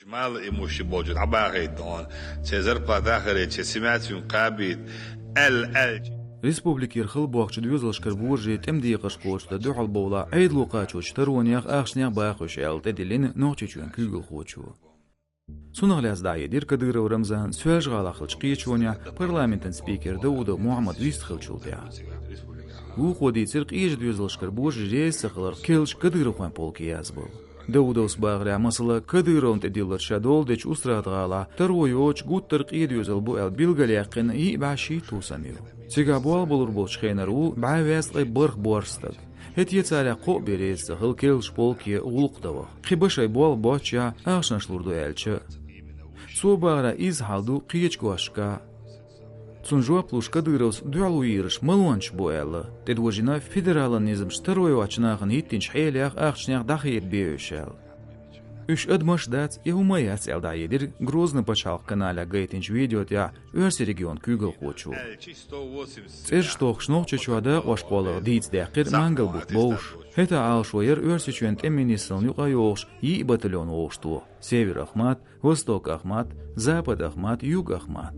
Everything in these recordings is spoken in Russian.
جمال إيموشي بوجود عباغيدون تزر بلاتاخري تسمعتون قابيد ال Республики Ирхыл Буахчы Двюзлашкар Буржи темди Кашкочта Дюхал Бола Эйдлука Чочтаронях Ахшнях Бахуш Элтеделин Нохчичуен Күгл Хочу. Сунагляз Дайедир Кадыров Рамзан Свяж Галахлч Кичоня парламентен спикер Дауда Мухаммад Вистхалчулдя. Уходи цирк Иж Двюзлашкар Буржи Рейсахлар Келч Кадыровхан полки язбыл. Даудос Багря Масала Кадыров Тедилар Шадол Деч Устрадгала Второй оч Гуттарк Идюзал Буэл Билгалякин и Баши Тусамил. Цигабуал болур болчхенару баавястай барх буарстаг. Хетьецаля ко берез хыл келш полки улуqдава. Хибашай буал боча ахшнашлурду элча. Субара изхалду қиечгуашка. Цунжуа плуш Кадыровс дуалуирш малуанч буэлла. Тедвожина федераланизм второй очнахын иттинч хелях ахшнях дахиет беюшел. Үш адмаш дац яумаяц элдаедир Грозно пачалх каналя гейтинч видеот я өрси регион күгл хочу. Цер штох шнохча чуада вашқолы диц дәқир мангал бут боуш. Хета алшуер өрси чуент эминисыл нюqa йоғш и батальон оғшту. Север Ахмат, Восток Ахмат, Запад Ахмат, Юг Ахмат.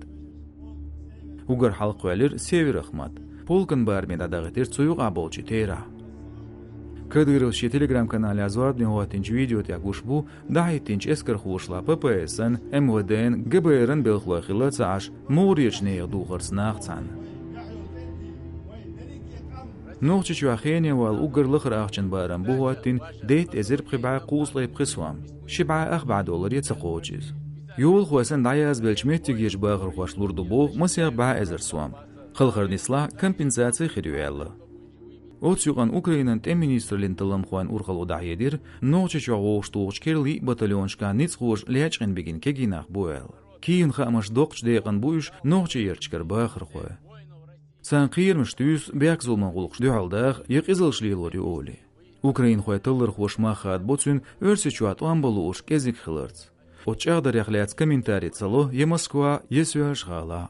Угар халқуэлир Север Ахмат. Полкан бармен адағытир цуюқ аболчи тейра. Кадыров ши телеграм-канале азвадный хуатинч видео тягушбу дайтинч эскер хушла ППСН, МВДН, ГБРН белхлахила цаш муречные духарснахцан. Нохчичу ахене вал угар лахрахчен барам буатин дейт эзер бхиба қуслай бхисвам. Шиба $4 яцақочиз. Юл хуасан даяз белчметтиг еш бағыр хуашлурду бу масия ба эзер свам. Хылхарнисла компенсация хируэлла. Отсюган Украинан министрлин таламхуан урхал дайедир, ночичу оштуч керли батальоншка ницхуш лячен бегин кегинах буэл. Киин хамаш докч дейган буш ночи ерчкер бахрхуэ. Сан қиермштүс бякзулман гулуш дуалдах якизылшлилори оли. Украин хуэ тыллар хуш махат боцун өрсичуат амбалуш кезик хылырц. Очагдар яхляц комментарий цало Москва есуаш гала.